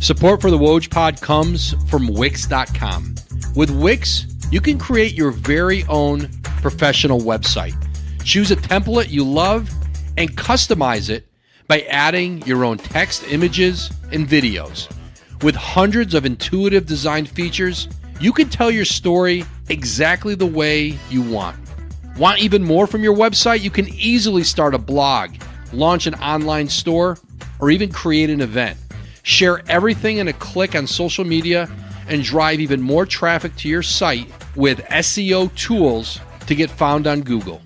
Support for the Woj Pod comes from Wix.com. With Wix, you can create your very own professional website. Choose a template you love and customize it by adding your own text, images, and videos. With hundreds of intuitive design features, you can tell your story exactly the way you want. Want even more from your website? You can easily start a blog, launch an online store, or even create an event. Share everything in a click on social media and drive even more traffic to your site with SEO tools to get found on Google.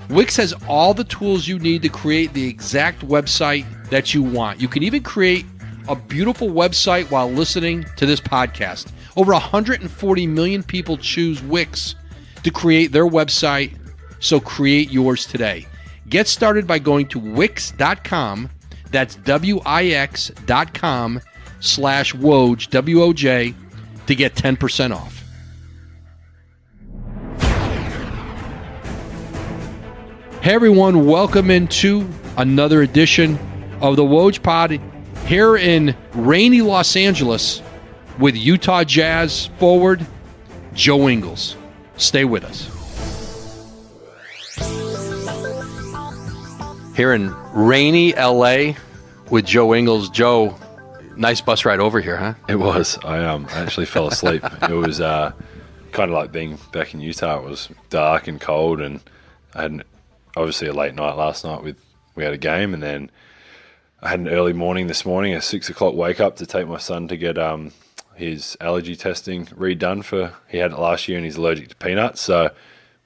Wix has all the tools you need to create the exact website that you want. You can even create a beautiful website while listening to this podcast. Over 140 million people choose Wix to create their website, so create yours today. Get started by going to Wix.com. That's Wix.com/Woj, W-O-J, to get 10% off. Hey everyone, welcome into another edition of the Woj Pod here in rainy Los Angeles with Utah Jazz forward Joe Ingles. Stay with us. Here in rainy LA with Joe Ingles. Joe, nice bus ride over here, huh? It was. I actually fell asleep. It was kind of like being back in Utah. It was dark and cold, and I had obviously a late night last night. We had a game, and then I had an early morning this morning, a 6 o'clock wake up to take my son to get his allergy testing redone. He had it last year and he's allergic to peanuts, so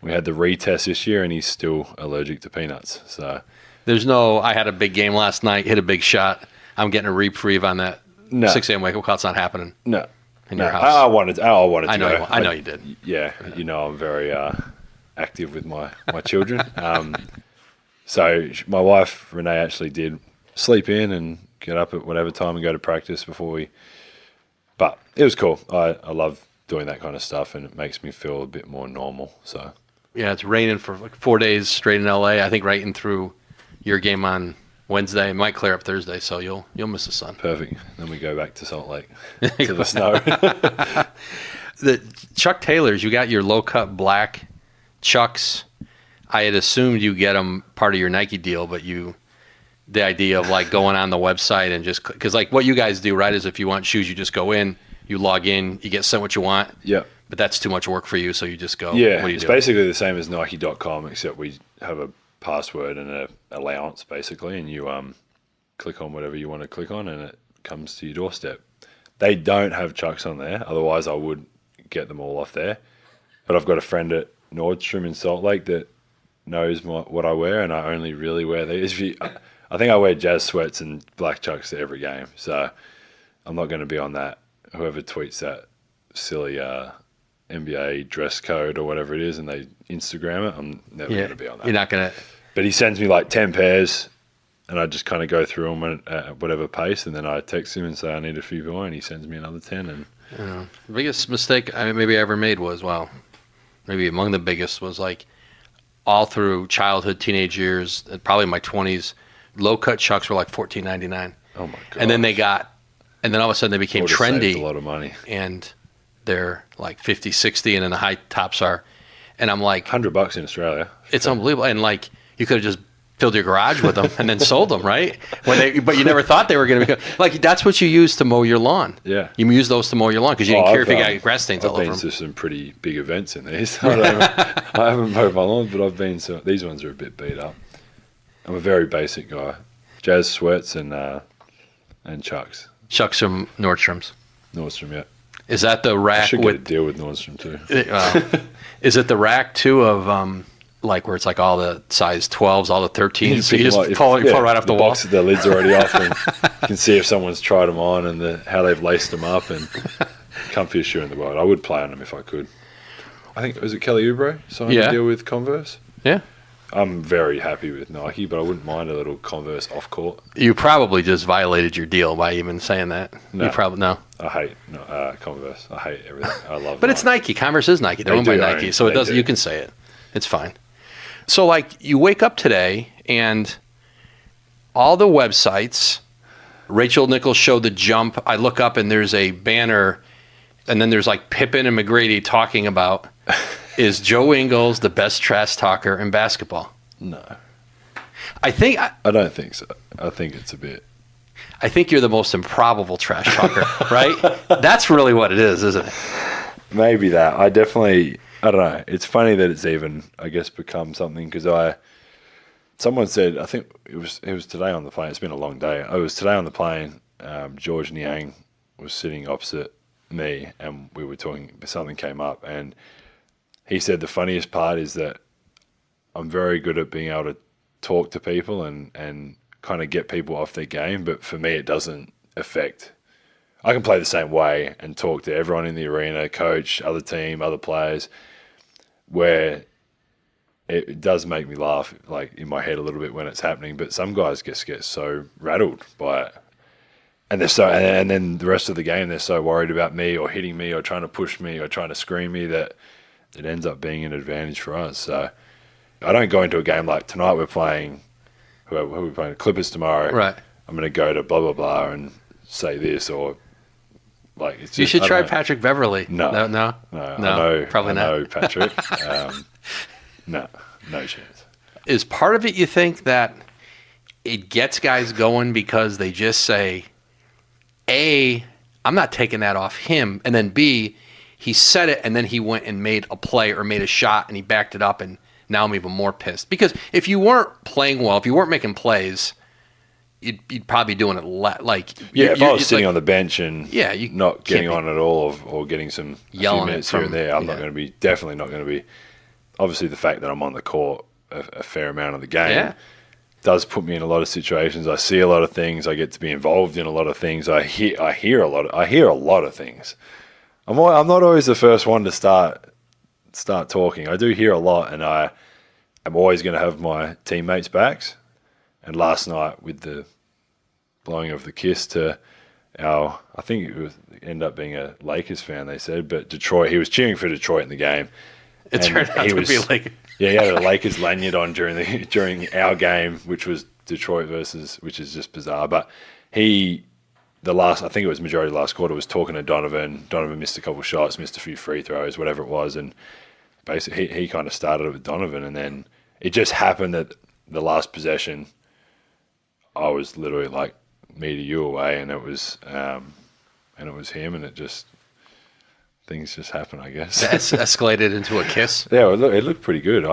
we had the retest this year and he's still allergic to peanuts. So I had a big game last night, hit a big shot. I'm getting a reprieve on that 6 a.m. wake up call. It's not happening. No. In your house. I wanted to go. I know you did. Yeah, I'm very active with my children. So my wife, Renee, actually did sleep in and get up at whatever time and go to practice but it was cool. I love doing that kind of stuff, and it makes me feel a bit more normal. So yeah, it's raining for like 4 days straight in LA. I think right in through your game on Wednesday. It might clear up Thursday, so you'll miss the sun. Perfect. Then we go back to Salt Lake to the snow. The Chuck Taylors, you got your low cut black Chucks. I had assumed you get them part of your Nike deal, but the idea of like going on the website and just, because like what you guys do, right, is if you want shoes, you just go in, you log in, you get sent what you want. Yeah. But that's too much work for you, so you just go. Yeah, what do you it's do? basically the same as Nike.com, except we have a password and an allowance basically, and you click on whatever you want to click on and it comes to your doorstep. They don't have Chucks on there, otherwise I would get them all off there. But I've got a friend at Nordstrom in Salt Lake that knows what I wear, and I only really wear these. I think I wear Jazz sweats and black Chucks to every game, so I'm not going to be on that. Whoever tweets that silly NBA dress code or whatever it is and they Instagram it, I'm never going to be on that. You're not going to. But he sends me like 10 pairs, and I just kind of go through them at whatever pace, and then I text him and say I need a few more, and he sends me another 10. And the biggest mistake maybe I ever made was, maybe among the biggest was like all through childhood, teenage years, and probably my 20s, low-cut Chucks were like $14.99. Oh, my God. And then all of a sudden they became trendy. A lot of money. And they're like 50, 60, and then the high tops are. And I'm like... $100 in Australia. It's unbelievable. And like, you could have just filled your garage with them and then sold them, right? But you never thought they were going to become... Like, that's what you use to mow your lawn. Yeah. You use those to mow your lawn because you didn't care if you got grass stains all over them. I've been to some pretty big events in these. I haven't mowed my lawn, but I've been to... These ones are a bit beat up. I'm a very basic guy. Jazz sweats and Chucks. Chucks from Nordstrom's. Nordstrom, yeah. Is that the rack? I should get a deal with Nordstrom too. Is it the rack too of like where it's like all the size 12s, all the 13s? So you just fall right off the wall. The lid's already off, and you can see if someone's tried them on and how they've laced them up. And comfiest shoe in the world. I would play on them if I could. I think was it Kelly Oubre signed a deal with Converse. Yeah. I'm very happy with Nike, but I wouldn't mind a little Converse off court. You probably just violated your deal by even saying that. No. You probably no. I hate Converse. I hate everything. I love. But it's Nike. Converse is Nike. They're owned by Nike, so it doesn't. You can say it. It's fine. So like you wake up today and all the websites Rachel Nichols showed the jump. I look up and there's a banner, and then there's like Pippen and McGrady talking about, is Joe Ingles the best trash talker in basketball? No. I don't think so. I think it's a bit. I think you're the most improbable trash talker, right? That's really what it is, isn't it? Maybe that. I don't know. It's funny that it's even, I guess, become something because someone said, I think it was today on the plane. It's been a long day. It was today on the plane. George Niang was sitting opposite me and we were talking, something came up and he said the funniest part is that I'm very good at being able to talk to people and kind of get people off their game, but for me it doesn't affect. I can play the same way and talk to everyone in the arena, coach, other team, other players, where it does make me laugh, like in my head a little bit when it's happening. But some guys just get so rattled by it, and and then the rest of the game they're so worried about me or hitting me or trying to push me or trying to screen me that it ends up being an advantage for us. So I don't go into a game like tonight. We're playing. Who are we playing? The Clippers tomorrow. Right. I'm going to go to blah blah blah and say this or. Like it's just, you should try Patrick Beverley. No, probably I not. know Patrick. No chance. Is part of it you think that it gets guys going because they just say, A, I'm not taking that off him, and then B, he said it and then he went and made a play or made a shot and he backed it up and now I'm even more pissed. Because if you weren't playing well, if you weren't making plays, you'd probably be doing it if I was sitting on the bench and not getting on at all or getting some yelling few minutes here and there, I'm not going to be, definitely not going to be. Obviously, the fact that I'm on the court a fair amount of the game does put me in a lot of situations. I see a lot of things. I get to be involved in a lot of things. I hear a lot of things. I'm not always the first one to start talking. I do hear a lot, and I'm always going to have my teammates' backs. And last night with the blowing of the kiss to I think it ended up being a Lakers fan, they said, but Detroit, he was cheering for Detroit in the game. It turned out to be like... Yeah, he had a Lakers lanyard on during our game, which was Detroit which is just bizarre. But I think it was majority of the last quarter, was talking to Donovan. Donovan missed a couple of shots, missed a few free throws, whatever it was. And basically he kind of started it with Donovan. And then it just happened that the last possession, I was literally like me to you away, and it was him, and things just happen, I guess. That's escalated into a kiss. Yeah, it looked pretty good. It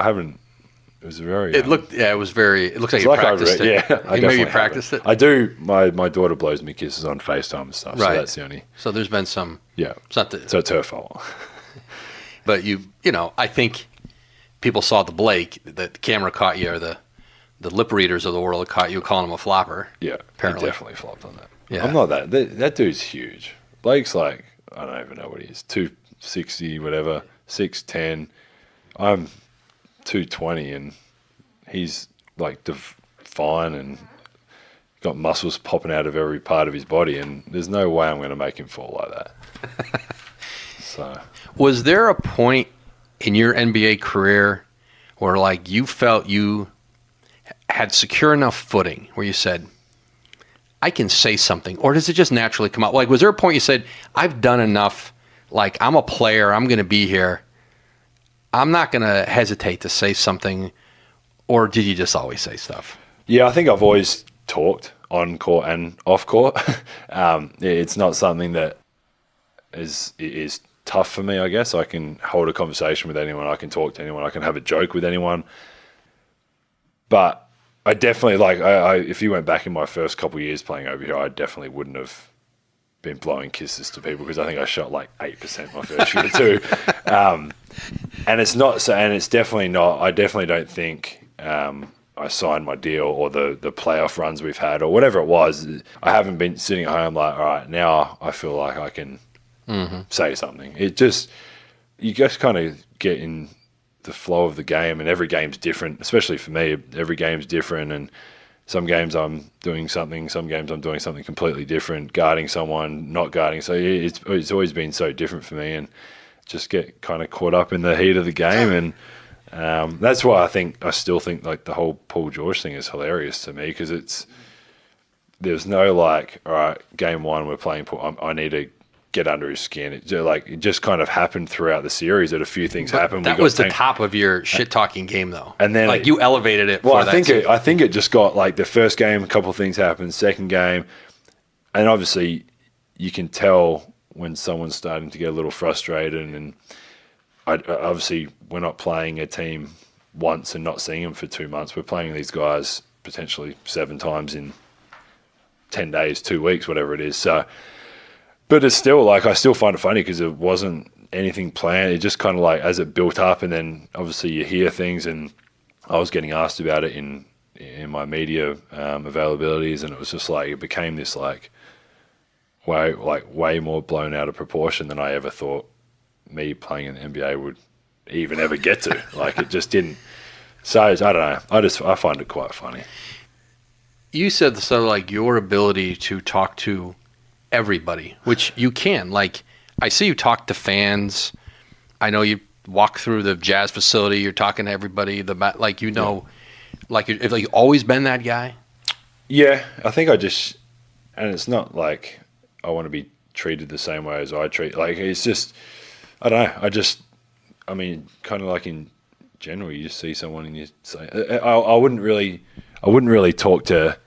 was very. It looked like you practiced it. Yeah, I maybe you practiced it. I do. My daughter blows me kisses on FaceTime and stuff. Right. So that's the only. So there's been some. Yeah. So it's her fault. But I think people saw the Blake, the camera caught you, or the lip readers of the world caught you calling him a flopper. Yeah, apparently. He definitely flopped on that. Yeah. I'm not that. That dude's huge. Blake's like, I don't even know what he is, 260, whatever, 6'10". I'm 220, and he's like fine and got muscles popping out of every part of his body, and there's no way I'm going to make him fall like that. So, was there a point in your NBA career where like you felt you had secure enough footing where you said, I can say something, or does it just naturally come out? Like, was there a point you said, I've done enough, like I'm a player, I'm going to be here, I'm not going to hesitate to say something, or did you just always say stuff? Yeah, I think I've always talked on court and off court. It's not something that is tough for me, I guess. I can hold a conversation with anyone, I can talk to anyone, I can have a joke with anyone. But I definitely, if you went back in my first couple of years playing over here, I definitely wouldn't have been blowing kisses to people, because I think I shot like 8% my first year too. And it's not so, and it's definitely not. I definitely don't think I signed my deal, or the playoff runs we've had, or whatever it was. I haven't been sitting at home like, all right, now I feel like I can say something. You just kind of get in the flow of the game, and every game's different. Especially for me, every game's different, and some games I'm doing something, some games I'm doing something completely different, guarding someone, not guarding. So it's always been so different for me, and just get kind of caught up in the heat of the game. And that's why I still think like the whole Paul George thing is hilarious to me, because there's no like, all right, game one, we're playing Paul. I need to get under his skin. It just kind of happened throughout the series that a few things happened. That was the top of your shit talking game, though. And then like you elevated it. Well, I think it just got like the first game, a couple of things happened. Second game, and obviously you can tell when someone's starting to get a little frustrated. And obviously we're not playing a team once and not seeing them for 2 months. We're playing these guys potentially 7 times in 10 days, 2 weeks, whatever it is. So. But it's still like I still find it funny because it wasn't anything planned. It just kind of like as it built up, and then obviously you hear things, and I was getting asked about it in my media availabilities, and it was just like it became this like way more blown out of proportion than I ever thought me playing in the NBA would even ever get to. Like it just didn't. So I don't know. I find it quite funny. You said sort of like your ability to talk to everybody, which you can. Like, I see you talk to fans. I know you walk through the Jazz facility. You're talking to everybody. Like have you always been that guy? Yeah, I think and it's not like I want to be treated the same way as I treat. Like, it's just, I don't know. I mean, kind of like in general, you just see someone and you say, I wouldn't really talk to.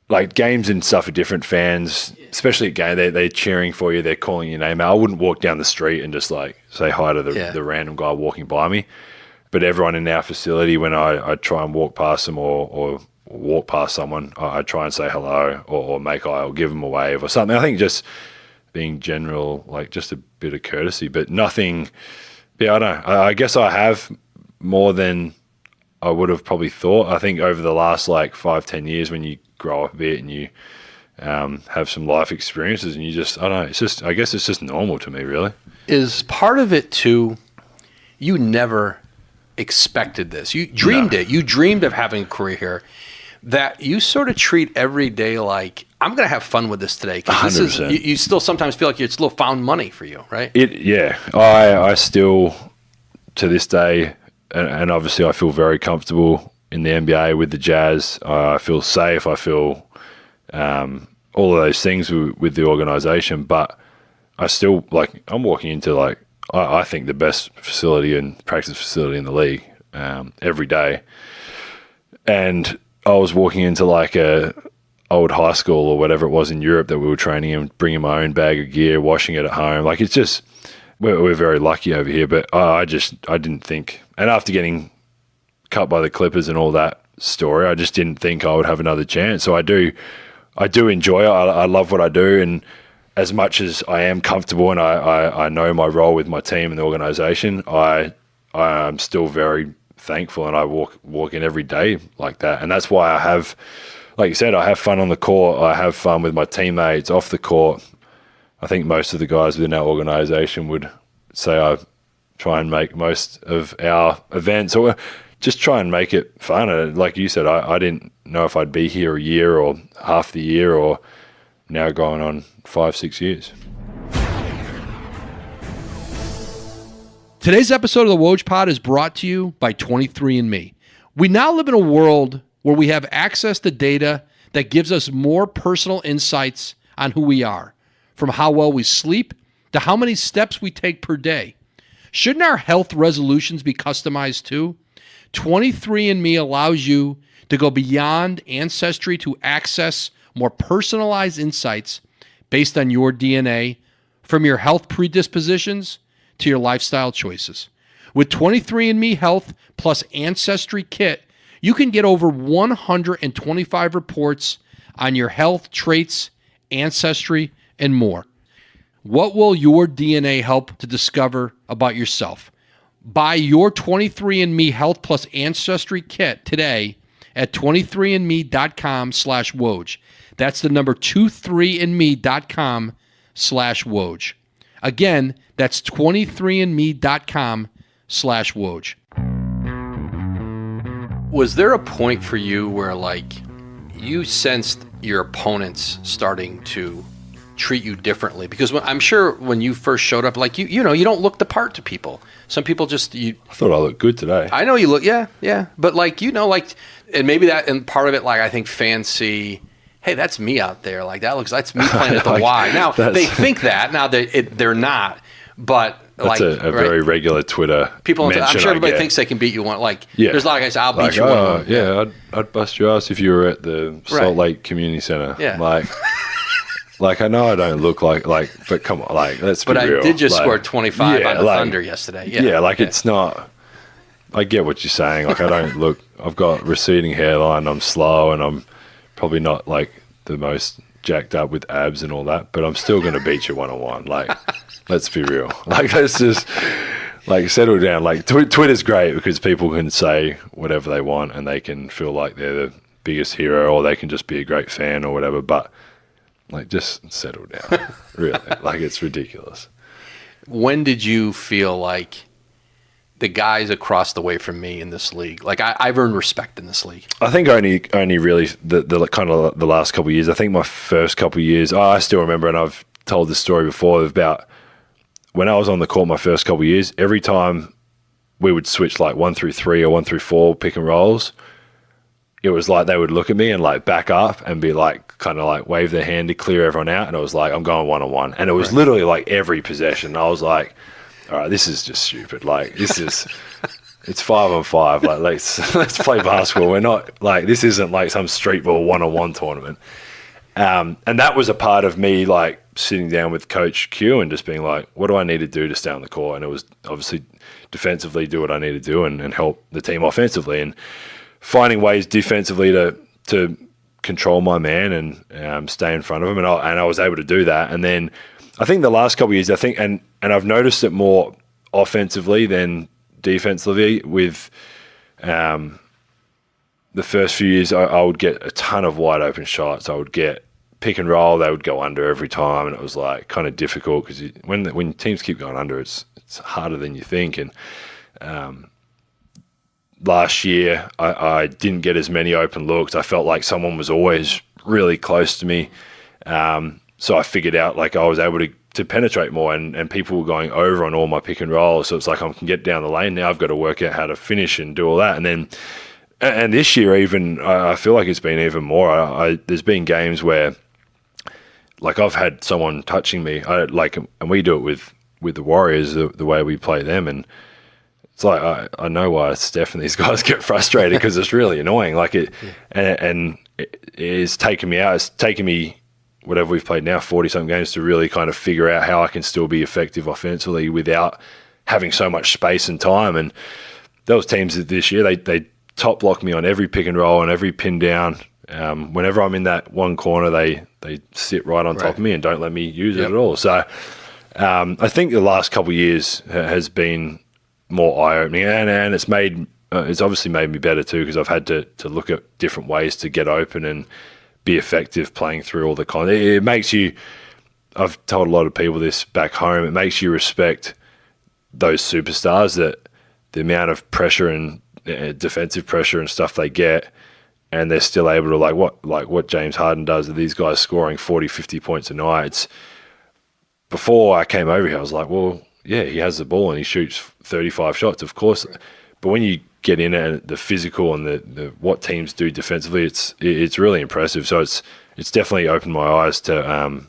Like games and stuff are different. Fans, especially at game, they're cheering for you. They're calling your name out. I wouldn't walk down the street and just like say hi to the random guy walking by me. But everyone in our facility, when I try and walk past them or walk past someone, I try and say hello or make eye or give them a wave or something. I think just being general, like just a bit of courtesy, but nothing. Yeah, I don't know. I guess I have more than I would have probably thought. I think over the last like 5-10 years, when you grow up a bit and you have some life experiences, and you just, I don't know, it's just, I guess it's just normal to me, really. Is part of it too, you never expected this. You dreamed it. You dreamed of having a career here, that you sort of treat every day like, I'm going to have fun with this today. 'Cause this is, you still sometimes feel like it's a little found money for you, right? I still, to this day, and obviously I feel very comfortable in the NBA with the Jazz. I feel safe. I feel all of those things with the organization, but I still, like, I'm walking into, like, I think the best facility and practice facility in the league every day. And I was walking into like a old high school or whatever it was in Europe that we were training in, bringing my own bag of gear, washing it at home. Like, it's just, we're very lucky over here, but I didn't think, and after getting cut by the Clippers and all that story, I just didn't think I would have another chance. So I do enjoy it. I love what I do, and as much as I am comfortable and I know my role with my team and the organization, I'm still very thankful, and I walk in every day like that. And that's why I have, like you said, I have fun on the court. I have fun with my teammates off the court. I think most of the guys within our organization would say I try and make most of our events, or just try and make it fun. And like you said, I didn't know if I'd be here a year or half the year, or now going on 5-6 years. Today's episode of the Woj Pod is brought to you by 23andMe. We now live in a world where we have access to data that gives us more personal insights on who we are, from how well we sleep to how many steps we take per day. Shouldn't our health resolutions be customized too? 23andMe allows you to go beyond ancestry to access more personalized insights based on your DNA, from your health predispositions to your lifestyle choices. With 23andMe Health plus Ancestry Kit, you can get over 125 reports on your health traits, ancestry, and more. What will your DNA help to discover about yourself? Buy your 23andMe Health plus Ancestry Kit today at 23andme.com/Woj. That's the number 23andme.com/Woj. Again, that's 23andme.com/Woj. Was there a point for you where, like, you sensed your opponents starting to treat you differently? Because I'm sure when you first showed up, like, you know, you don't look the part to people. Some people just, I thought I looked good today. I know you look, yeah. But, like, you know, like, and maybe that, and part of it, like, I think fans see, hey, that's me out there. Like that's me playing at the Y. Now they think that. Now they're not. But that's a very regular Twitter people. mention, I'm sure everybody thinks they can beat you one. There's a lot of guys. I'll beat you one. Yeah, I'd bust your ass if you were at the Salt Lake Community Center. Yeah. Like I know I don't look like, but come on, let's be real. But I did just score 25 on the Thunder yesterday. Yeah, it's not. I get what you're saying. I don't look. I've got receding hairline. I'm slow, and I'm probably not the most jacked up with abs and all that. But I'm still going to beat you 1-on-1. Let's be real. Let's just settle down. Twitter's great because people can say whatever they want, and they can feel like they're the biggest hero, or they can just be a great fan or whatever. But just settle down. Really, it's ridiculous. When did you feel like the guys across the way from me in this league, I've earned respect in this league? I think only really the kind of the last couple of years. I think my first couple of years, I still remember, and I've told this story before about when I was on the court my first couple of years. Every time we would switch 1 through 3 or 1 through 4 pick and rolls, it was they would look at me and back up and be wave their hand to clear everyone out, and it was I'm going 1-on-1, and it was literally every possession. I was like, all right, this is just stupid. This is, it's 5-on-5. Let's play basketball. We're not this isn't some street ball 1-on-1 tournament. And that was a part of me sitting down with Coach Q and just being what do I need to do to stay on the court? And it was obviously defensively do what I need to do and help the team offensively, and finding ways defensively to control my man and stay in front of him. And I was able to do that. And then I think the last couple of years, and I've noticed it more offensively than defensively with the first few years, I would get a ton of wide open shots. I would get pick and roll, they would go under every time, and it was kind of difficult because when teams keep going under, it's harder than you think. And last year, I didn't get as many open looks. I felt like someone was always really close to me. So I figured out I was able to penetrate more, and people were going over on all my pick and rolls. So it's I can get down the lane. Now I've got to work out how to finish and do all that. And this year even, I feel like it's been even more. There's been games where I've had someone touching me, and we do it with the Warriors, the way we play them. And it's I know why Steph and these guys get frustrated because it's really annoying. And it's taken me out. It's taken me, whatever we've played now, 40-something games, to really kind of figure out how I can still be effective offensively without having so much space and time. And those teams this year, they top block me on every pick and roll and every pin down. Whenever I'm in that one corner, they sit right on top of me and don't let me use it at all. So I think the last couple of years has been more eye-opening, and it's obviously made me better too, because I've had to look at different ways to get open and be effective playing through all the it makes you, I've told a lot of people this back home, it makes you respect those superstars, that the amount of pressure and defensive pressure and stuff they get, and they're still able to what James Harden does, these guys scoring 40, 50 points a night. Before I came over here, I was well, yeah, he has the ball and he shoots 35 shots, of course. But when you get in at the physical and the what teams do defensively, it's really impressive. So it's definitely opened my eyes to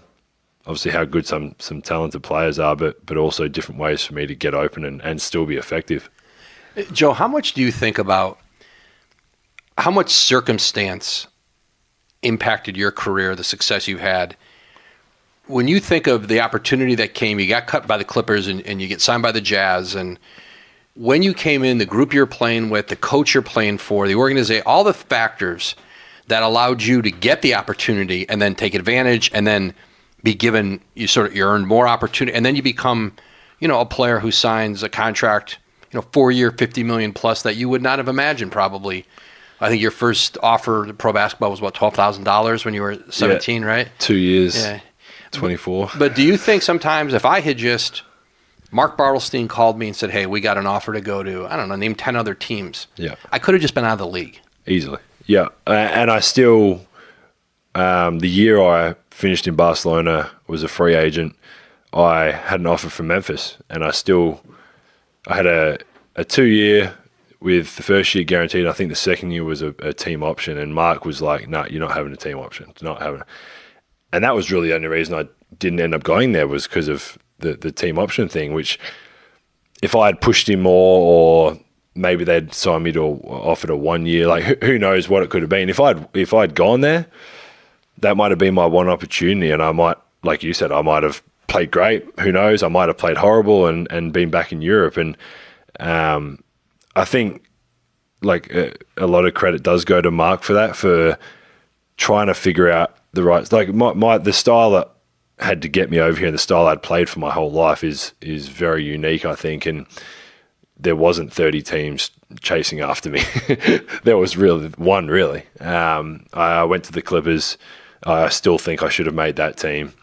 obviously how good some talented players are, but also different ways for me to get open and still be effective. Joe, how much do you think about how much circumstance impacted your career, the success you had? When you think of the opportunity that came, you got cut by the Clippers and you get signed by the Jazz, and when you came in, the group you're playing with, the coach you're playing for, the organization, all the factors that allowed you to get the opportunity and then take advantage and then be given, you earned more opportunity, and then you become, a player who signs a contract, 4-year, $50 million plus that you would not have imagined probably. I think your first offer to pro basketball was $12,000 when you were 17, right? 2 years. Yeah. 24. But do you think sometimes if I had Mark Bartelstein called me and said, hey, we got an offer to go to, I don't know, name 10 other teams. Yeah. I could have just been out of the league. Easily. Yeah. And I still, the year I finished in Barcelona, was a free agent, I had an offer from Memphis, and I had a 2-year with the first year guaranteed. I think the second year was a team option, and Mark was like, "No, you're not having a team option. Not having." And that was really the only reason I didn't end up going there, was because of the team option thing. Which, if I had pushed him more, or maybe they'd signed me to offered a 1 year, like who knows what it could have been. If I'd gone there, that might have been my one opportunity, and I might, like you said, I might have played great. Who knows? I might have played horrible and been back in Europe. And I think like a lot of credit does go to Mark for that, for trying to figure out the right, like the style that had to get me over here and the style I'd played for my whole life is very unique, I think. And there wasn't 30 teams chasing after me. There was really one, really. I went to the Clippers. I still think I should have made that team.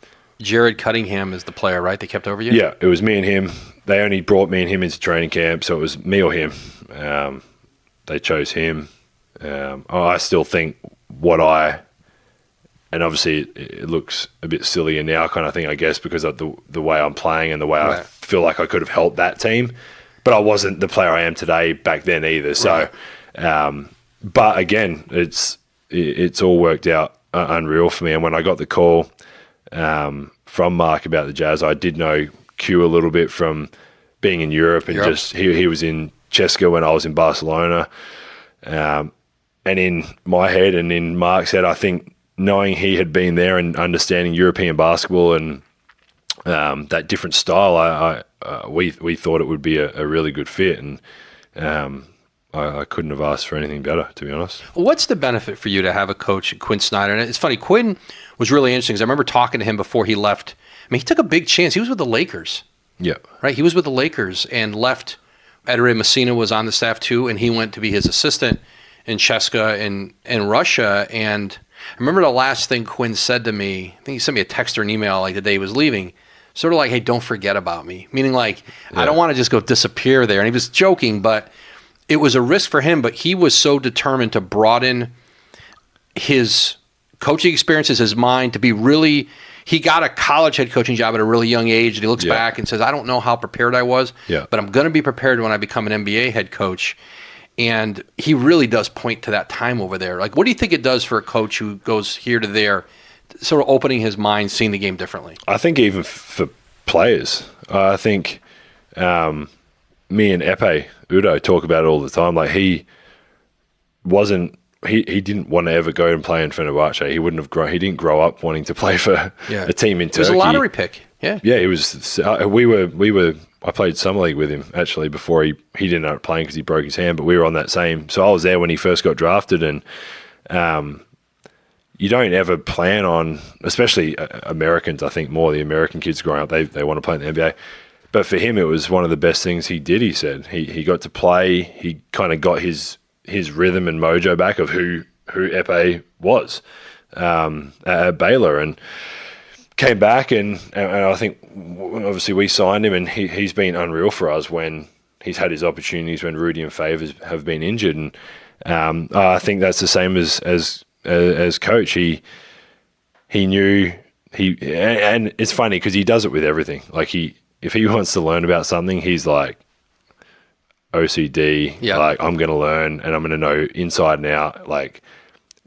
Jared Cunningham is the player, right? They kept over you? Yeah, it was me and him. They only brought me and him into training camp, so it was me or him. They chose him. I still think and obviously it looks a bit sillier now kind of thing, I guess, because of the way I'm playing and the way I feel like I could have helped that team. But I wasn't the player I am today back then either. So, but again, it's all worked out unreal for me. And when I got the call from Mark about the Jazz, I did know Q a little bit from being in Europe, and just he was in Cheska when I was in Barcelona. And in my head and in Mark's head, I think knowing he had been there and understanding European basketball and that different style, we thought it would be a really good fit, and I couldn't have asked for anything better, to be honest. What's the benefit for you to have a coach, Quinn Snyder? And it's funny, Quinn was really interesting because I remember talking to him before he left. I mean, he took a big chance. He was with the Lakers. Yeah. Right? He was with the Lakers and left. Edere Messina was on the staff too, and he went to be his assistant in Cheska in Russia. And I remember the last thing Quinn said to me, I think he sent me a text or an email like the day he was leaving, sort of like, hey, don't forget about me. Meaning like, I don't want to just go disappear there. And he was joking, but it was a risk for him. But he was so determined to broaden his coaching experiences, his mind, to be really, he got a college head coaching job at a really young age. And he looks back and says, I don't know how prepared I was, but I'm going to be prepared when I become an NBA head coach. And he really does point to that time over there. Like, what do you think it does for a coach who goes here to there, sort of opening his mind, seeing the game differently? I think even for players, I think me and Epe Udo talk about it all the time. Like, he didn't want to ever go and play in Fenerbahce. He didn't grow up wanting to play for a team in Turkey. It was a lottery pick. Yeah. Yeah, he was. I played summer league with him actually before he didn't end up playing because he broke his hand. But we were on that same. So I was there when he first got drafted, and you don't ever plan on, especially Americans. I think more the American kids growing up, they want to play in the NBA. But for him, it was one of the best things he did. He said he got to play. He kind of got his rhythm and mojo back of who Epe was at Baylor, and came back and I think obviously we signed him, and he's been unreal for us when he's had his opportunities when Rudy and Favors have been injured, and I think that's the same as coach. He knew and it's funny because he does it with everything. Like if he wants to learn about something, he's like OCD, like I'm going to learn and I'm going to know inside and out, like,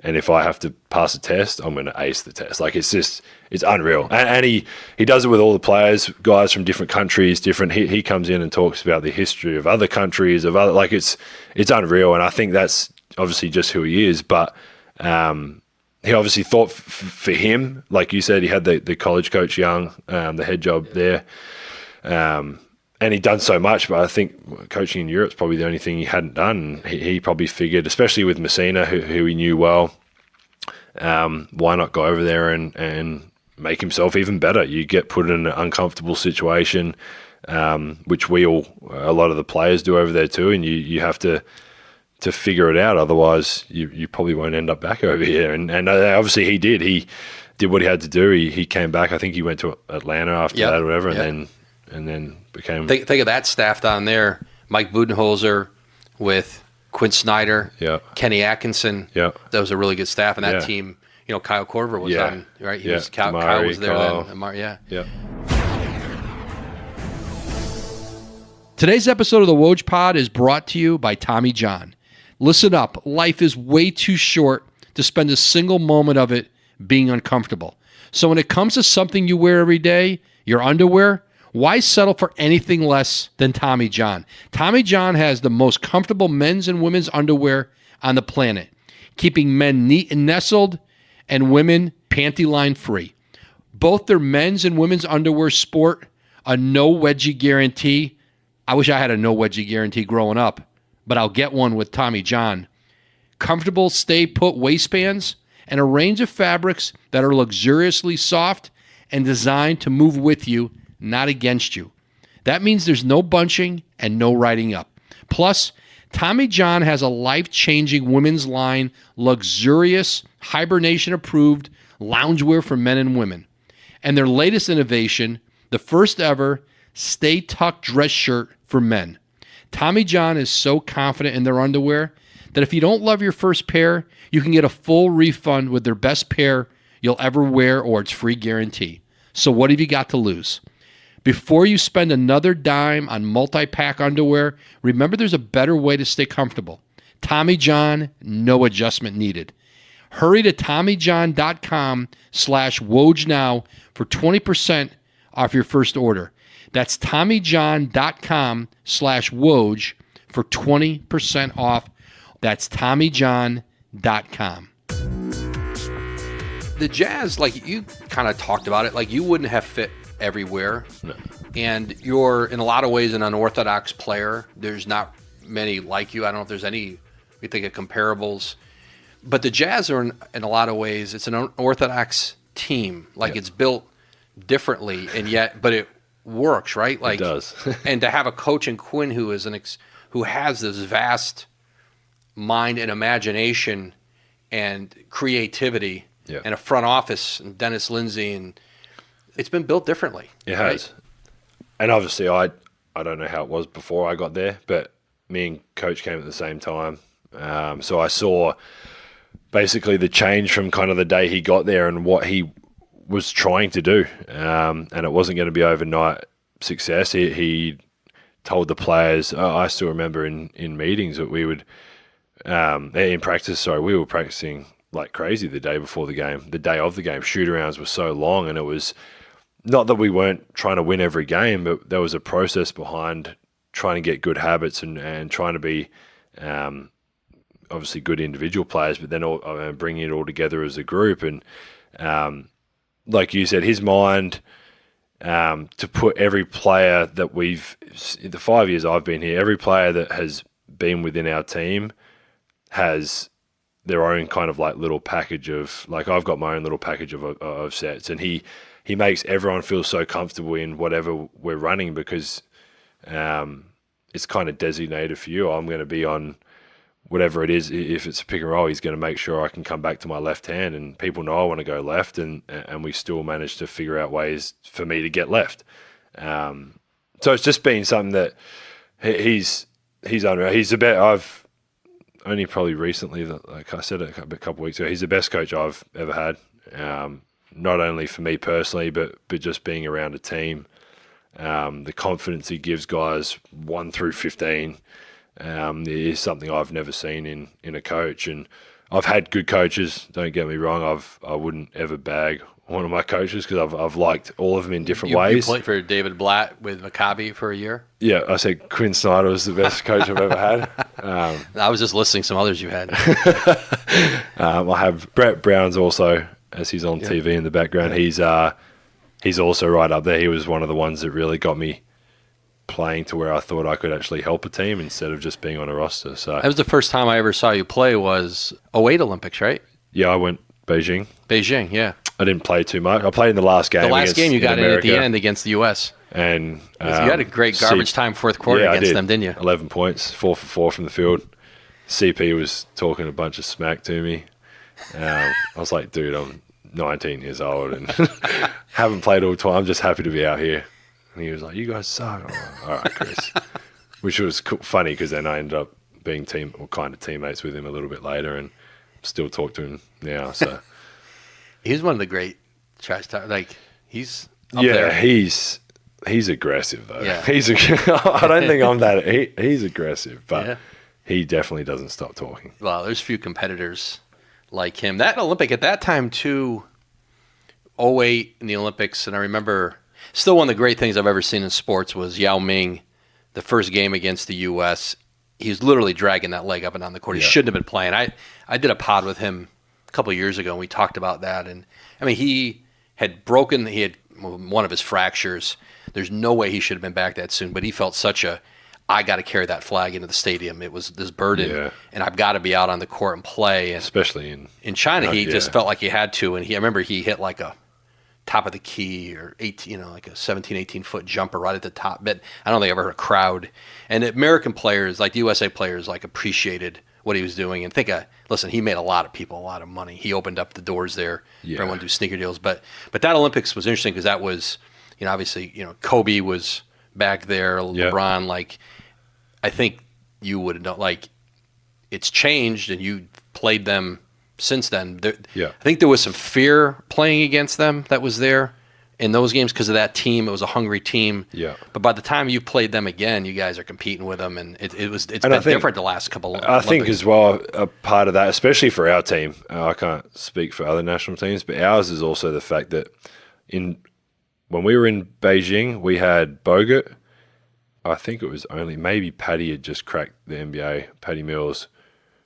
and if I have to pass a test, I'm going to ace the test. Like, it's unreal. And he does it with all the players, guys from different countries, he comes in and talks about the history of other countries, like it's unreal. And I think that's obviously just who he is. But he obviously thought for him, like you said, he had the college coach Young, the head job there. And he'd done so much, but I think coaching in Europe is probably the only thing he hadn't done. He probably figured, especially with Messina, who he knew well, why not go over there and make himself even better? You get put in an uncomfortable situation, which a lot of the players do over there too, and you have to figure it out. Otherwise, you probably won't end up back over here. And obviously he did. He did what he had to do. He came back. I think he went to Atlanta after that or whatever, and then became... Think of that staff down there. Mike Budenholzer with Quinn Snyder, Kenny Atkinson. Yeah. That was a really good staff. And that team, Kyle Korver was on, right? Kyle was there then. Yeah. Today's episode of the Woj Pod is brought to you by Tommy John. Listen up. Life is way too short to spend a single moment of it being uncomfortable. So when it comes to something you wear every day, your underwear, why settle for anything less than Tommy John? Tommy John has the most comfortable men's and women's underwear on the planet, keeping men neat and nestled and women panty line free. Both their men's and women's underwear sport a no wedgie guarantee. I wish I had a no wedgie guarantee growing up, but I'll get one with Tommy John. Comfortable stay put waistbands and a range of fabrics that are luxuriously soft and designed to move with you, not against you. That means there's no bunching and no riding up. Plus, Tommy John has a life-changing women's line, luxurious, hibernation-approved loungewear for men and women. And their latest innovation, the first ever Stay Tucked dress shirt for men. Tommy John is so confident in their underwear that if you don't love your first pair, you can get a full refund with their best pair you'll ever wear or its free guarantee. So what have you got to lose? Before you spend another dime on multi-pack underwear, remember there's a better way to stay comfortable. Tommy John, no adjustment needed. Hurry to TommyJohn.com/Woj now for 20% off your first order. That's TommyJohn.com/Woj for 20% off. That's TommyJohn.com. The Jazz, like you kind of talked about it, like you wouldn't have fit everywhere. No. And you're, in a lot of ways, an unorthodox player. There's not many like you. I don't know if there's any, we think of comparables. But the Jazz are, in a lot of ways, it's an unorthodox team. Like it's built differently, and yet, but it works, right? Like, it does. And to have a coach in Quinn who is who has this vast mind and imagination and creativity, and a front office, and Dennis Lindsay, and it's been built differently. It has. And obviously, I don't know how it was before I got there, but me and Coach came at the same time. So I saw basically the change from kind of the day he got there and what he was trying to do. And it wasn't going to be overnight success. He told the players, I still remember in meetings that we would, in practice, we were practicing like crazy the day before the game, the day of the game. Shoot-arounds were so long, and it was not that we weren't trying to win every game, but there was a process behind trying to get good habits and trying to be obviously good individual players, but then bringing it all together as a group. And like you said, his mind to put every player that in the 5 years I've been here, every player that has been within our team has their own kind of like little package of, like I've got my own little package of sets, and he makes everyone feel so comfortable in whatever we're running because it's kind of designated for you. I'm going to be on whatever it is. If it's a pick and roll, he's going to make sure I can come back to my left hand, and people know I want to go left, and we still manage to figure out ways for me to get left. So it's just been something that he's unreal. I've only probably recently, like I said a couple of weeks ago, he's the best coach I've ever had. Not only for me personally, but just being around a team. The confidence he gives guys 1 through 15 is something I've never seen in a coach. And I've had good coaches, don't get me wrong. I wouldn't ever bag one of my coaches because I've liked all of them in different ways. You played for David Blatt with Maccabi for a year? Yeah, I said Quinn Snyder was the best coach I've ever had. I was just listing some others you had. I have Brett Brown's also, as he's on TV in the background. He's also right up there. He was one of the ones that really got me playing to where I thought I could actually help a team instead of just being on a roster. So that was the first time I ever saw you play was 2008 Olympics, right? Yeah, I went Beijing. Beijing, yeah. I didn't play too much. I played in the last game. The last game you got in at the America. end against the U.S. And you had a great garbage time fourth quarter against them, didn't you? 11 points, 4 for 4 from the field. CP was talking a bunch of smack to me. I was like, dude, I'm 19 years old and haven't played all the time. I'm just happy to be out here. And he was like, you guys suck. I'm like, all right, Chris. Which was funny because then I ended up being kind of teammates with him a little bit later and still talk to him now. So he's one of the great trash talk. Like he's up there. he's He's aggressive though. Yeah. I don't think I'm that. He's aggressive, but Yeah. he definitely doesn't stop talking. Well, there's few competitors like him. That Olympic at that time too, '08 in the Olympics, and I remember still one of the great things I've ever seen in sports was Yao Ming, the first game against the U.S. He was literally dragging that leg up and down the court. He shouldn't have been playing. I did a pod with him a couple of years ago, and we talked about that. And I mean, he had one of his fractures. There's no way he should have been back that soon, but he felt I got to carry that flag into the stadium. It was this burden, and I've got to be out on the court and play. And especially in China, he just felt like he had to. And I remember he hit like a top of the key or 18, like a 17, 18-foot jumper right at the top. But I don't think I ever heard a crowd. And American players, like the USA players, like appreciated what he was doing. And listen, he made a lot of people a lot of money. He opened up the doors there for everyone to do sneaker deals. But that Olympics was interesting because that was, obviously, Kobe was back there, LeBron, like, I think you would know, like, it's changed and you played them since then. I think there was some fear playing against them that was there in those games because of that team. It was a hungry team. Yeah. But by the time you played them again, you guys are competing with them, and it's been different the last couple of I think as well, a part of that, especially for our team, I can't speak for other national teams, but ours is also the fact that when we were in Beijing, we had Bogut. I think it was maybe Paddy had just cracked the NBA, Paddy Mills.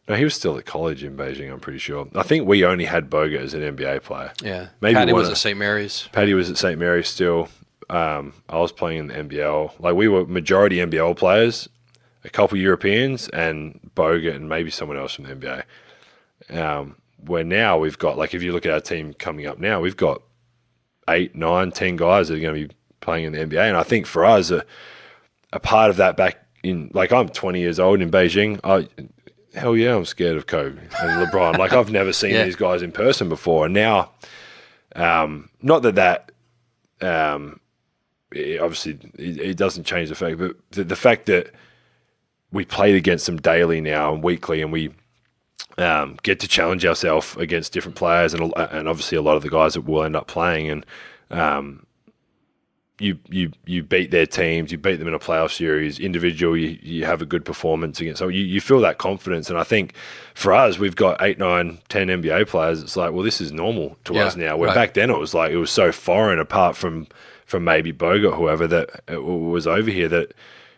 No, he was still at college in Beijing, I'm pretty sure. I think we only had Bogut as an NBA player. Yeah. Maybe Paddy was at St. Mary's. Paddy was at St. Mary's still. I was playing in the NBL. Like, we were majority NBL players, a couple Europeans, and Bogut and maybe someone else from the NBA. Where now we've got, like, if you look at our team coming up now, we've got 8, 9, 10 guys that are going to be playing in the NBA. And I think for us, a part of that back in, like, I'm 20 years old in Beijing. Hell yeah, I'm scared of Kobe and LeBron. Like, I've never seen these guys in person before. And now, not that obviously it doesn't change the fact, but the fact that we played against them daily now and weekly, and we get to challenge ourselves against different players, and obviously a lot of the guys that will end up playing, and you beat their teams, you beat them in a playoff series, individual, you have a good performance against. So you feel that confidence. And I think for us, we've got 8, 9, 10 NBA players. It's like, well, this is normal to us now. Where back then it was so foreign, apart from maybe Bogut, whoever that was over here, that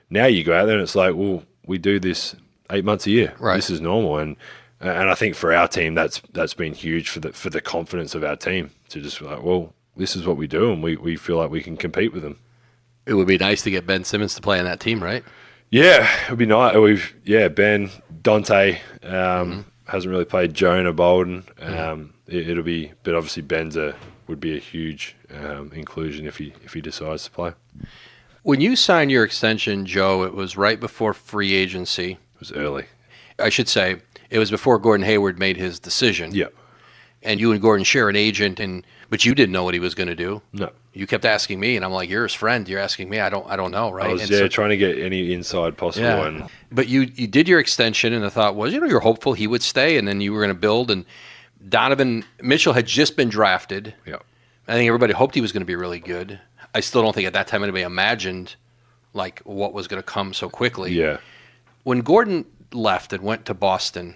now you go out there and it's like, well, we do this 8 months a year. Right. This is normal. And I think for our team, that's been huge for the confidence of our team to just be like, well, this is what we do, and we feel like we can compete with them. It would be nice to get Ben Simmons to play on that team, right? Yeah, it would be nice. Ben, Dante hasn't really played. Jonah Bolden. It'll be, but obviously Ben's would be a huge inclusion if he decides to play. When you signed your extension, Joe, it was right before free agency. It was early. I should say it was before Gordon Hayward made his decision. Yeah. And you and Gordon share an agent, but you didn't know what he was going to do. No. You kept asking me, and I'm like, you're his friend. You're asking me. I don't know, right? I was trying to get any inside possible. Yeah. But you did your extension, and the thought was, you're hopeful he would stay, and then you were going to build. And Donovan Mitchell had just been drafted. Yeah. I think everybody hoped he was going to be really good. I still don't think at that time anybody imagined like what was going to come so quickly. Yeah. When Gordon left and went to Boston,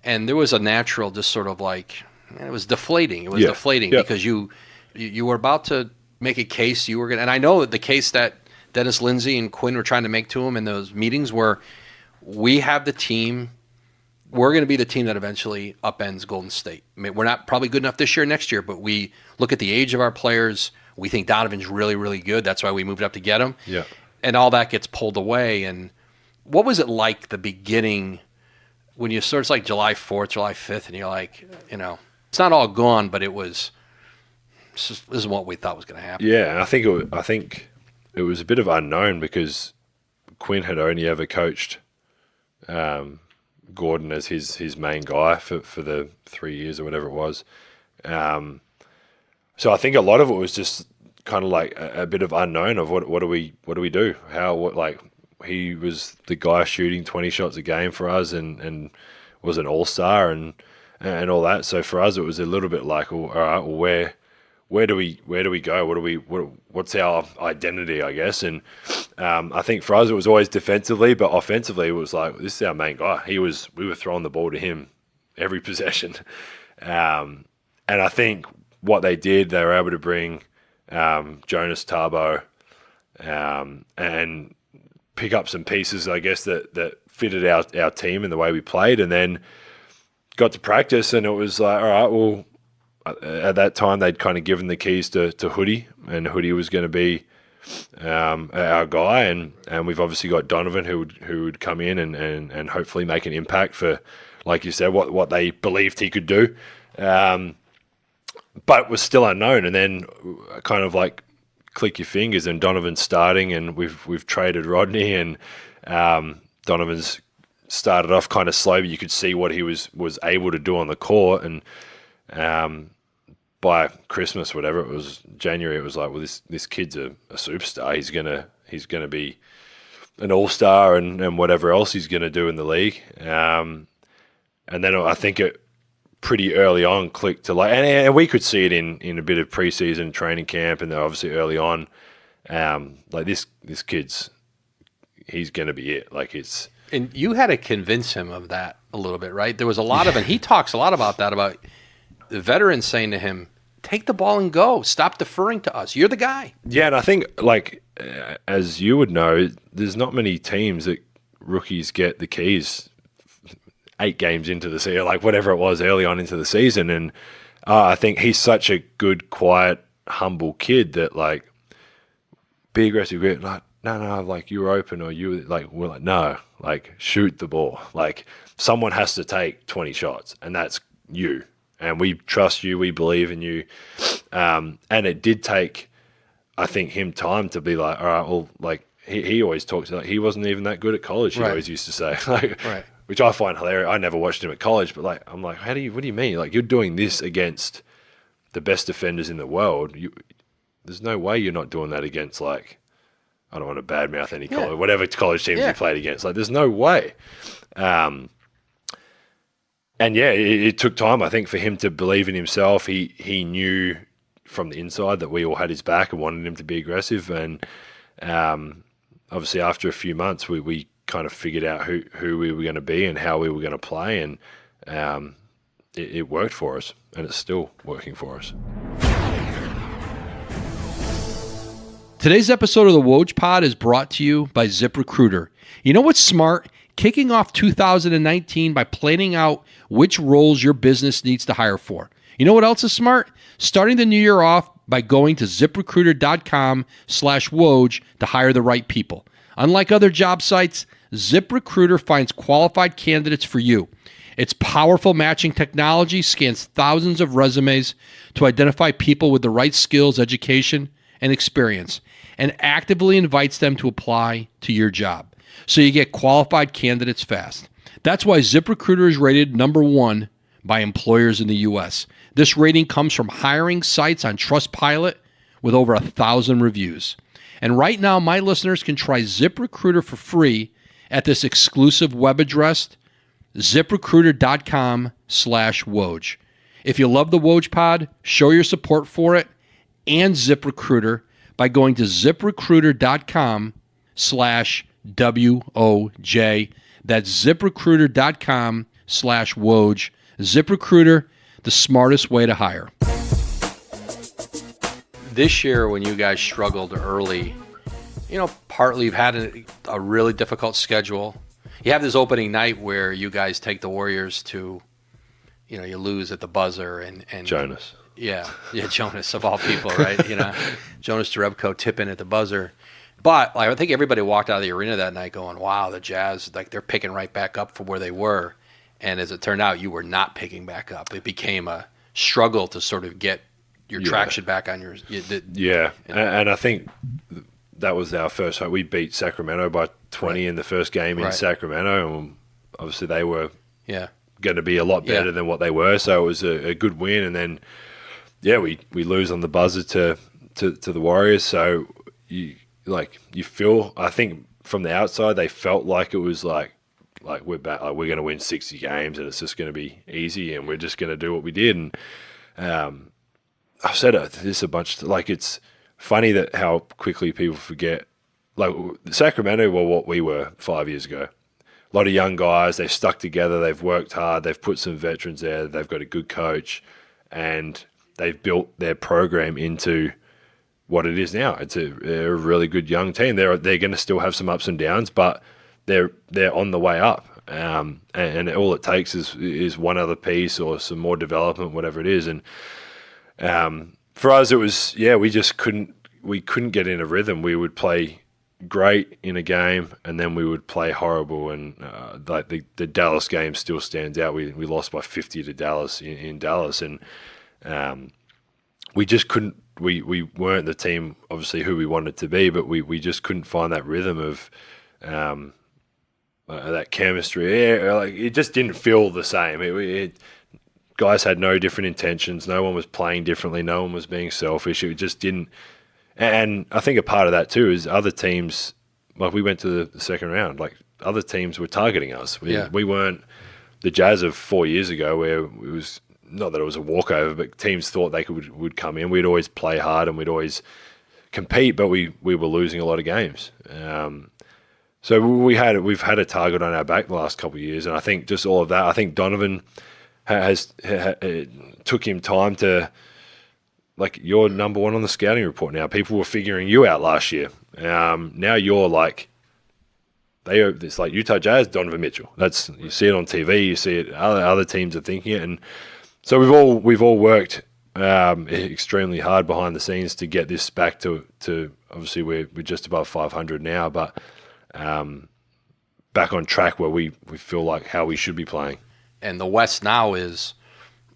and there was a natural just sort of like, it was deflating. It was deflating because you were about to make a case. You were going, and I know that the case that Dennis Lindsay and Quinn were trying to make to him in those meetings were, we have the team. We're going to be the team that eventually upends Golden State. I mean, we're not probably good enough this year, next year, but we look at the age of our players. We think Donovan's really, really good. That's why we moved up to get him. Yeah. And all that gets pulled away. And what was it like the beginning when you sort of like July 4th, July 5th, and you're like, it's not all gone, but this is what we thought was going to happen. Yeah, and I think it was a bit of unknown because Quinn had only ever coached Gordon as his main guy for the 3 years or whatever it was. So I think a lot of it was just kind of like a bit of unknown of what do we do? He was the guy shooting 20 shots a game for us and was an all-star and all that. So for us, it was a little bit like, all right, well, where do we go? What's our identity, I guess? And I think for us it was always defensively, but offensively it was like, this is our main guy. We were throwing the ball to him every possession. And I think what they did, they were able to bring Jonas Tarbo and pick up some pieces, I guess, that fitted our team and the way we played, and then got to practice, and it was like, all right, well, at that time they'd kind of given the keys to Hoodie, and Hoodie was going to be our guy, and we've obviously got Donovan who would come in and hopefully make an impact for, like you said, what they believed he could do, but it was still unknown. And then kind of like click your fingers, and Donovan's starting, and we've traded Rodney, and Donovan's started off kind of slow, but you could see what he was able to do on the court, and by Christmas, whatever it was, January, it was like, well, this kid's a superstar. He's gonna be an all-star and whatever else he's gonna do in the league. And then I think it pretty early on clicked to like, and we could see it in a bit of preseason training camp, and then obviously early on, like this kid's, he's gonna be it. Like it's. And you had to convince him of that a little bit, right? There was a lot of, and he talks a lot about that, about the veterans saying to him, take the ball and go. Stop deferring to us. You're the guy. Yeah, and I think, like, as you would know, there's not many teams that rookies get the keys 8 games into the season, like whatever it was early on into the season. And I think he's such a good, quiet, humble kid that, like, be aggressive. Like, no, like, you're open, or you, like, we're like, no, like, shoot the ball. Like, someone has to take 20 shots, and that's you. And we trust you, we believe in you. And it did take, I think, him time to be like, all right, well, like, he always talks like he wasn't even that good at college, he always used to say. Like, right. Which I find hilarious. I never watched him at college, but, like, I'm like, what do you mean? Like, you're doing this against the best defenders in the world. There's no way you're not doing that against, like, I don't want to badmouth any college, whatever college teams you played against. Like, there's no way. And yeah, it took time, I think, for him to believe in himself. He knew from the inside that we all had his back and wanted him to be aggressive. And obviously, after a few months, we kind of figured out who we were going to be and how we were going to play. And it worked for us, and it's still working for us. Today's episode of the Woj Pod is brought to you by ZipRecruiter. You know what's smart? Kicking off 2019 by planning out which roles your business needs to hire for. You know what else is smart? Starting the new year off by going to ZipRecruiter.com/Woj to hire the right people. Unlike other job sites, ZipRecruiter finds qualified candidates for you. Its powerful matching technology scans thousands of resumes to identify people with the right skills, education, and experience, and actively invites them to apply to your job, so you get qualified candidates fast. That's why ZipRecruiter is rated #1 by employers in the U.S. This rating comes from hiring sites on Trustpilot with over 1,000 reviews. And right now, my listeners can try ZipRecruiter for free at this exclusive web address, ZipRecruiter.com/Woj. If you love the Woj Pod, show your support for it and ZipRecruiter by going to ZipRecruiter.com/WOJ. That's ZipRecruiter.com/Woj. ZipRecruiter, the smartest way to hire. This year, when you guys struggled early, partly you've had a really difficult schedule. You have this opening night where you guys take the Warriors to, you lose at the buzzer and Jonas. Yeah, Jonas of all people, right? Jonas Jerebko tipping at the buzzer. But I think everybody walked out of the arena that night going, wow, the Jazz, like, they're picking right back up from where they were. And as it turned out, you were not picking back up. It became a struggle to sort of get your traction back on your... And I think that was our first... We beat Sacramento by 20 in the first game in Sacramento. And obviously they were going to be a lot better than what they were. So it was a good win. And then, we lose on the buzzer to the Warriors. So you feel... I think from the outside, they felt like it was like we're back, like we're going to win 60 games and it's just going to be easy and we're just going to do what we did. And I've said this a bunch. Like, it's funny that how quickly people forget. Like, Sacramento were what we were 5 years ago. A lot of young guys. They've stuck together. They've worked hard. They've put some veterans there. They've got a good coach, and they've built their program into what it is now. They're a really good young team. They're going to still have some ups and downs, but they're on the way up. And all it takes is one other piece or some more development, whatever it is. And for us, it was we couldn't get in a rhythm. We would play great in a game, and then we would play horrible. And like the Dallas game still stands out. We lost by 50 to Dallas in Dallas, and we just couldn't. We weren't the team, obviously, who we wanted to be, but we just couldn't find that rhythm of that chemistry. Like, it just didn't feel the same. Guys had no different intentions. No one was playing differently. No one was being selfish. It just didn't. And I think a part of that too is other teams. Like, we went to the second round. Like, other teams were targeting us. We weren't the Jazz of 4 years ago, where it was not that it was a walkover, but teams thought they would come in. We'd always play hard and we'd always compete, but we were losing a lot of games. So we've had a target on our back the last couple of years, and I think just all of that. I think Donovan it took him time to, like, you're number one on the scouting report now. People were figuring you out last year. Now you're like, it's like Utah Jazz, Donovan Mitchell. You see it on TV, you see it. Other teams are thinking it, and so we've all worked extremely hard behind the scenes to get this back to obviously we're just above 500 now, but back on track where we feel like how we should be playing. And the West now is,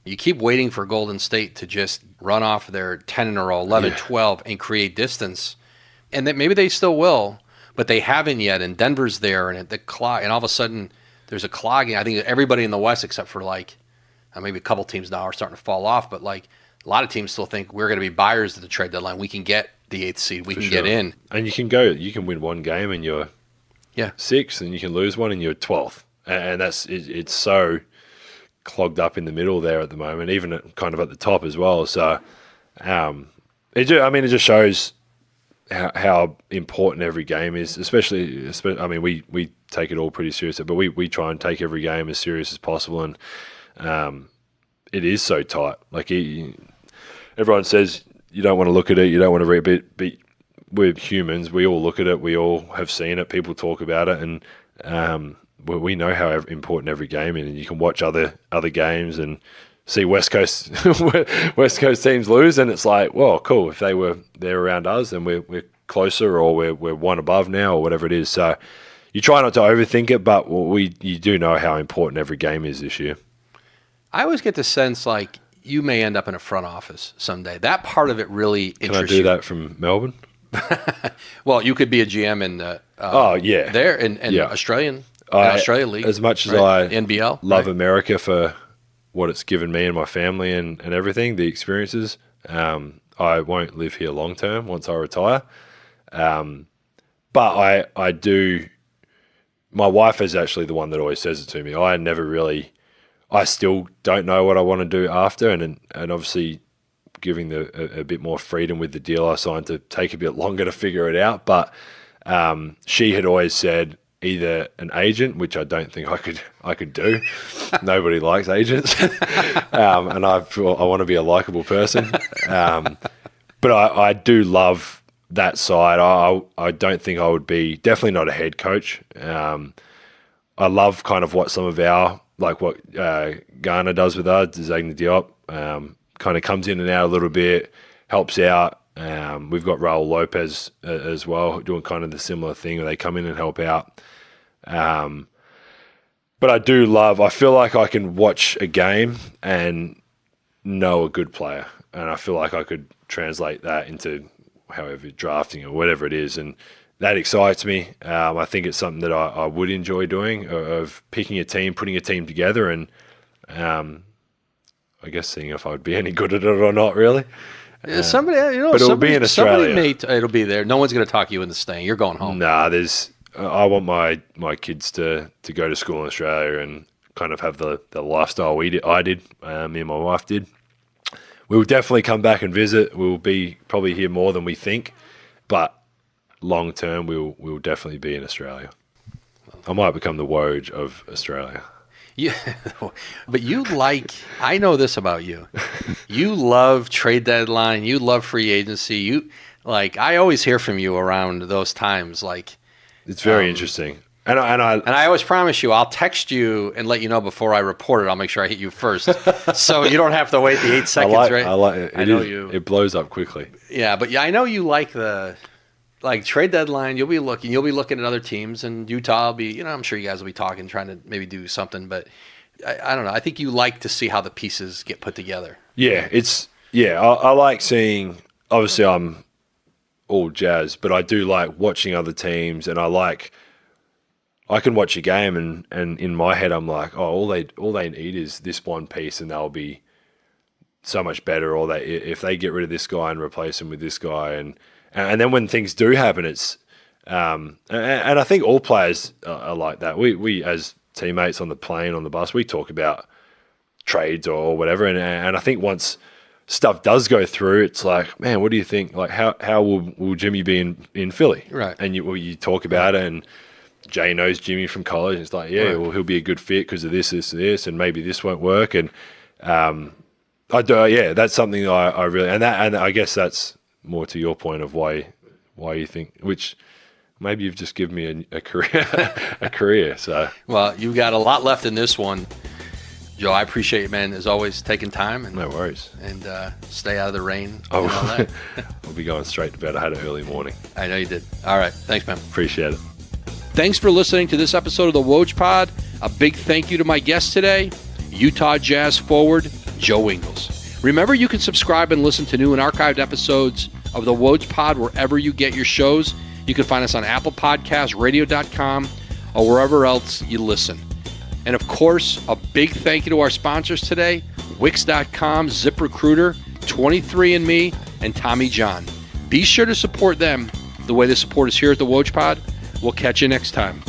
you keep waiting for Golden State to just run off their 10 in a row, 11, 12, and create distance. And that maybe they still will, but they haven't yet. And Denver's there, and and all of a sudden there's a clogging. I think everybody in the West, except for maybe a couple teams now, are starting to fall off. But a lot of teams still think we're going to be buyers at the trade deadline. We can get the 8th seed. We can get in. And you can win one game and you're 6th, and you can lose one and you're 12th. And it's so clogged up in the middle there at the moment, even kind of at the top as well. So, it just shows how important every game is, especially. I mean, we take it all pretty seriously, but we try and take every game as serious as possible, and it is so tight. Like, everyone says you don't want to look at it, you don't want to read it, but we're humans. We all look at it. We all have seen it. People talk about it, and we know how important every game is. And you can watch other games and see West Coast teams lose, and it's like, well, cool. If they're around us, and we're closer, or we're one above now, or whatever it is. So you try not to overthink it, but you do know how important every game is this year. I always get the sense like you may end up in a front office someday. That part of it really interests you. Can I do that from Melbourne? Well, you could be a GM in there in Australia League. As much as right? NBL, love America for what it's given me and my family and everything, the experiences, I won't live here long term once I retire. But I do. My wife is actually the one that always says it to me. I still don't know what I want to do after, and obviously giving a bit more freedom with the deal I signed to take a bit longer to figure it out. But she had always said either an agent, which I don't think I could do. Nobody likes agents, and I want to be a likable person. But I do love that side. I don't think I would be, definitely not a head coach. I love kind of what some of what Ghana does with us, Zagna Diop, kind of comes in and out a little bit, helps out. We've got Raul Lopez as well, doing kind of the similar thing where they come in and help out. But I feel like I can watch a game and know a good player. And I feel like I could translate that into however drafting or whatever it is. And that excites me. I think it's something that I would enjoy doing, of picking a team, putting a team together, and I guess seeing if I would be any good at it or not, really. Somebody, but it'll be in Australia. It'll be there. No one's going to talk you into staying. You're going home. Nah, I want my kids to go to school in Australia and kind of have the lifestyle I did. Me and my wife did. we'll definitely come back and visit. We'll be probably here more than we think, but long term, we'll definitely be in Australia. I might become the Woj of Australia. Yeah, but I know this about you. You love trade deadline. You love free agency. I always hear from you around those times. It's very interesting. And I always promise you, I'll text you and let you know before I report it. I'll make sure I hit you first, so you don't have to wait the 8 seconds. Right? I like it. It blows up quickly. Yeah, but I know you like the trade deadline. You'll be looking at other teams, and Utah will be. I'm sure you guys will be talking, trying to maybe do something. But I don't know. I think you like to see how the pieces get put together. Yeah, I like seeing. Obviously, I'm all jazz, but I do like watching other teams, and I can watch a game and in my head I'm like, all they need is this one piece and they'll be so much better. Or if they get rid of this guy and replace him with this guy, and then when things do happen, it's and I think all players are like that. We as teammates on the plane, on the bus, we talk about trades or whatever, and I think once stuff does go through, it's like, man, what do you think? Like how will Jimmy be in Philly? Right. And you talk about it, and Jay knows Jimmy from college. It's like, yeah, well, he'll be a good fit because of this, and maybe this won't work. And I do, yeah, that's something I really, and I guess that's more to your point of why you think, which maybe you've just given me a career. So well, you've got a lot left in this one, Joe. I appreciate you, man, as always, taking time. And, no worries. And stay out of the rain. Oh, and all that. I'll be going straight to bed. I had an early morning. I know you did. All right, thanks, man. Appreciate it. Thanks for listening to this episode of the Woj Pod. A big thank you to my guest today, Utah Jazz forward Joe Ingles. Remember, you can subscribe and listen to new and archived episodes of the Woj Pod wherever you get your shows. You can find us on Apple Podcasts, radio.com, or wherever else you listen. And of course, a big thank you to our sponsors today, Wix.com, ZipRecruiter, 23andMe, and Tommy John. Be sure to support them the way they support us here at the Woj Pod. We'll catch you next time.